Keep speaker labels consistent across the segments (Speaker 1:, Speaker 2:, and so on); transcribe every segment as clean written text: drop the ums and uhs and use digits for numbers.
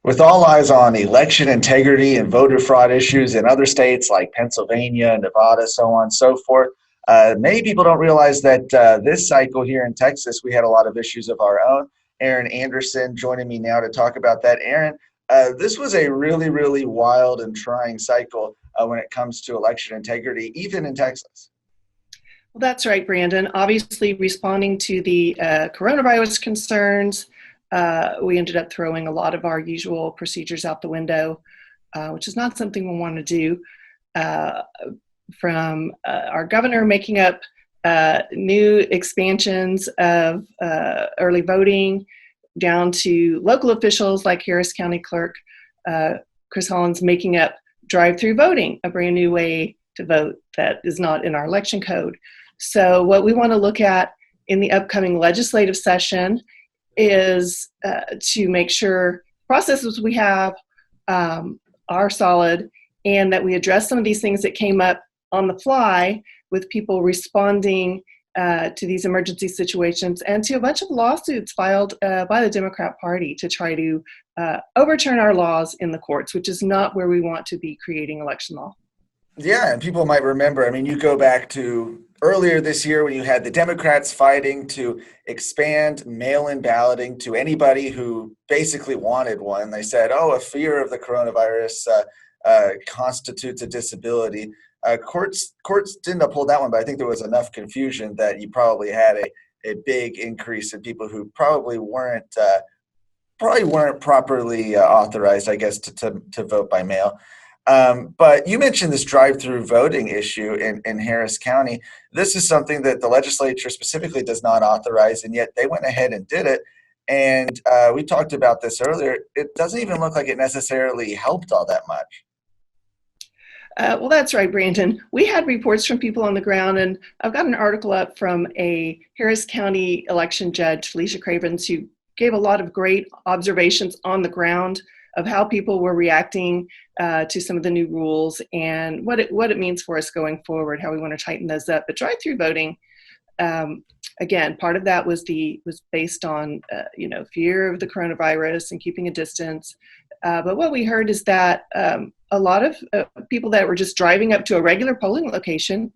Speaker 1: With all eyes on election integrity and voter fraud issues in other states like Pennsylvania, Nevada, so on and so forth, many people don't realize that this cycle here in Texas, we had a lot of issues of our own. Erin Anderson joining me now to talk about that. Erin, this was a really, really wild and trying cycle when it comes to election integrity, even in Texas.
Speaker 2: Well, that's right, Brandon. Obviously, responding to the coronavirus concerns, we ended up throwing a lot of our usual procedures out the window, which is not something we want to do. Uh, from our governor making up new expansions of early voting, down to local officials like Harris County Clerk Chris Hollins making up drive-through voting, a brand new way to vote that is not in our election code. So what we want to look at in the upcoming legislative session is to make sure processes we have are solid, and that we address some of these things that came up on the fly with people responding to these emergency situations, and to a bunch of lawsuits filed by the Democrat Party to try to overturn our laws in the courts, which is not where we want to be creating election law.
Speaker 1: Yeah, and people might remember, I mean, you go back to earlier this year when you had the Democrats fighting to expand mail-in balloting to anybody who basically wanted one. They said, oh, a fear of the coronavirus constitutes a disability. Courts didn't uphold that one, but I think there was enough confusion that you probably had a big increase in people who probably weren't properly authorized, I guess, to vote by mail. But you mentioned this drive-through voting issue in Harris County. This is something that the legislature specifically does not authorize, and yet they went ahead and did it. And we talked about this earlier. It doesn't even look like it necessarily helped all that much.
Speaker 2: Well, that's right, Brandon. We had reports from people on the ground, and I've got an article up from a Harris County election judge, Felicia Cravens, who gave a lot of great observations on the ground of how people were reacting to some of the new rules and what it means for us going forward, how we want to tighten those up. But drive-through voting, again, part of that was based on fear of the coronavirus and keeping a distance. But what we heard is that a lot of people that were just driving up to a regular polling location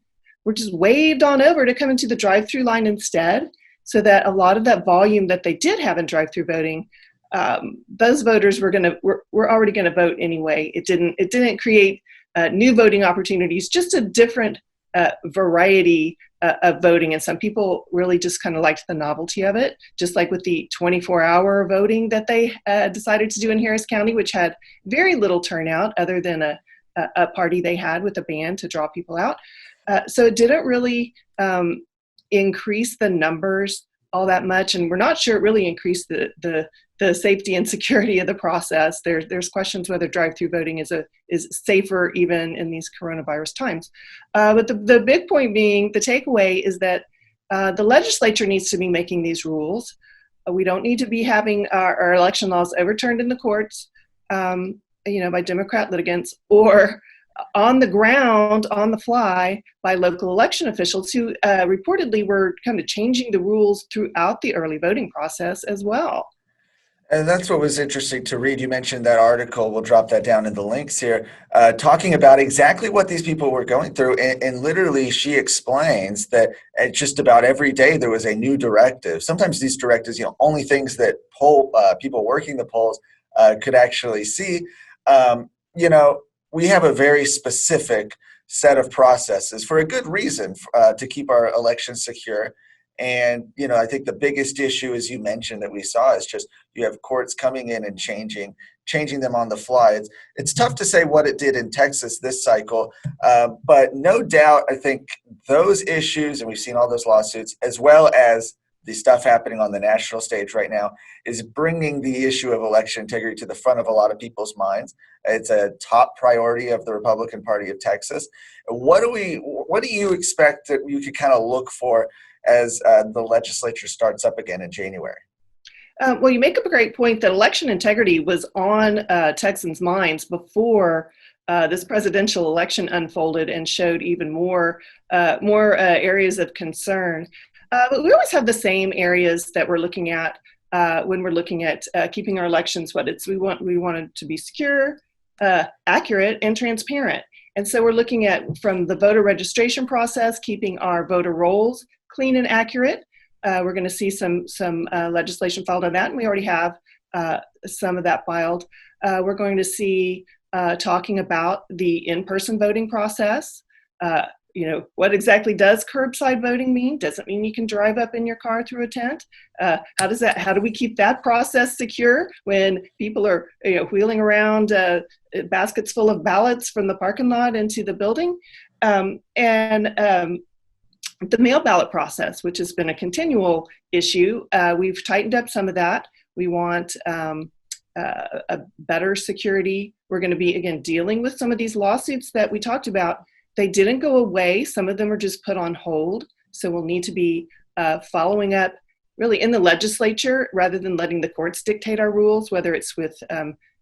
Speaker 2: were just waved on over to come into the drive-through line instead, so that a lot of that volume that they did have in drive-through voting, those voters were already going to vote anyway. It didn't create new voting opportunities, just a different variety of voting. And some people really just kind of liked the novelty of it, just like with the 24-hour voting that they decided to do in Harris County, which had very little turnout other than a party they had with a band to draw people out. So it didn't really increase the numbers all that much, and we're not sure it really increased the safety and security of the process. There's questions whether drive-through voting is safer even in these coronavirus times. But the big point being, the takeaway is that the legislature needs to be making these rules. We don't need to be having our election laws overturned in the courts, by Democrat litigants, or on the ground, on the fly, by local election officials who reportedly were kind of changing the rules throughout the early voting process as well.
Speaker 1: And that's what was interesting to read. You mentioned that article. We'll drop that down in the links here, talking about exactly what these people were going through. And literally, she explains that at just about every day there was a new directive. Sometimes these directives, only things that people working the polls could actually see. We have a very specific set of processes for a good reason, to keep our elections secure. And, I think the biggest issue, as you mentioned, that we saw is just you have courts coming in and changing them on the fly. It's tough to say what it did in Texas this cycle, but no doubt, I think those issues, and we've seen all those lawsuits, as well as the stuff happening on the national stage right now, is bringing the issue of election integrity to the front of a lot of people's minds. It's a top priority of the Republican Party of Texas. What do you expect that you could kind of look for as the legislature starts up again in January?
Speaker 2: Well, you make up a great point that election integrity was on Texans' minds before this presidential election unfolded and showed even more areas of concern. But we always have the same areas that we're looking at when we're looking at keeping our elections we want it to be secure, accurate, and transparent. And so we're looking at, from the voter registration process, keeping our voter rolls clean and accurate. We're going to see some legislation filed on that, and we already have some of that filed. We're going to see talking about the in-person voting process. What exactly does curbside voting mean? Does it mean you can drive up in your car through a tent? How do we keep that process secure when people are wheeling around baskets full of ballots from the parking lot into the building? The mail ballot process, which has been a continual issue, we've tightened up some of that. We want a better security. We're going to be, again, dealing with some of these lawsuits that we talked about. They didn't go away. Some of them are just put on hold. So we'll need to be following up really in the legislature rather than letting the courts dictate our rules, whether it's with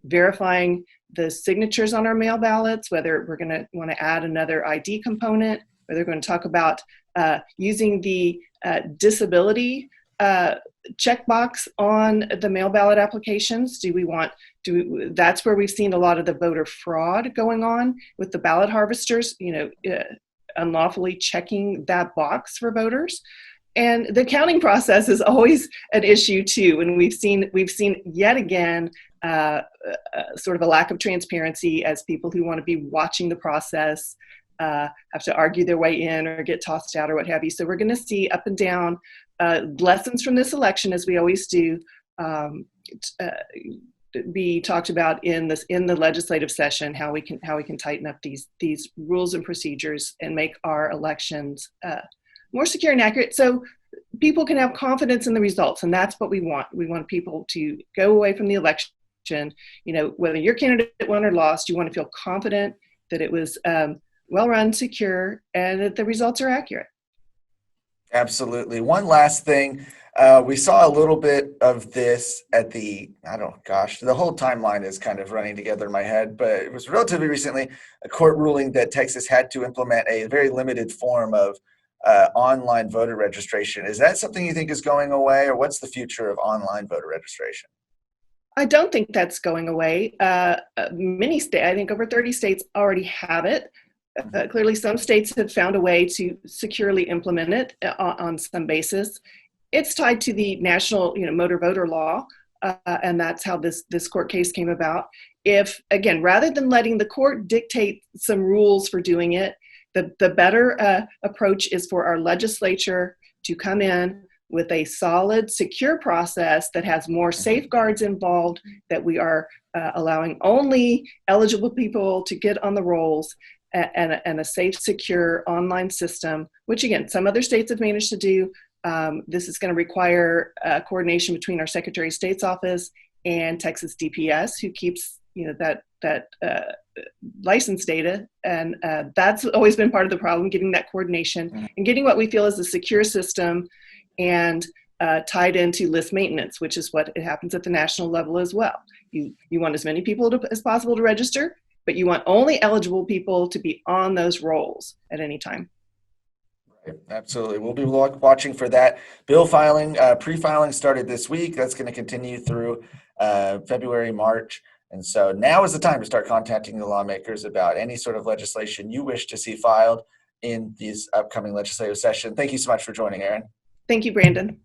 Speaker 2: verifying the signatures on our mail ballots, whether we're going to want to add another ID component, whether we're going to talk about using the disability checkbox on the mail ballot applications. That's where we've seen a lot of the voter fraud going on with the ballot harvesters, unlawfully checking that box for voters. And the counting process is always an issue too. And we've seen yet again sort of a lack of transparency as people who want to be watching the process have to argue their way in or get tossed out or what have you. So we're going to see up and down lessons from this election, as we always do, be talked about in the legislative session, how we can tighten up these rules and procedures and make our elections more secure and accurate, so people can have confidence in the results. And that's what we want. We want people to go away from the election, whether your candidate won or lost, you want to feel confident that it was well run, secure, and that the results are accurate.
Speaker 1: Absolutely. One last thing. We saw a little bit of this at the whole timeline is kind of running together in my head, but it was relatively recently a court ruling that Texas had to implement a very limited form of online voter registration. Is that something you think is going away, or what's the future of online voter registration?
Speaker 2: I don't think that's going away. Many states, I think over 30 states already have it. Clearly, some states have found a way to securely implement it on some basis. It's tied to the national, motor voter law, and that's how this court case came about. If, again, rather than letting the court dictate some rules for doing it, the better approach is for our legislature to come in with a solid, secure process that has more safeguards involved, that we are allowing only eligible people to get on the rolls, and a safe, secure online system, which, again, some other states have managed to do. This is going to require coordination between our Secretary of State's office and Texas DPS, who keeps that license data, and that's always been part of the problem, getting that coordination and getting what we feel is a secure system and tied into list maintenance, which is what it happens at the national level as well. You want as many people as possible to register, but you want only eligible people to be on those rolls at any time.
Speaker 1: Right. Absolutely. We'll be watching for that. Bill filing, pre-filing started this week. That's going to continue through February, March. And so now is the time to start contacting the lawmakers about any sort of legislation you wish to see filed in these upcoming legislative session. Thank you so much for joining, Erin.
Speaker 2: Thank you, Brandon.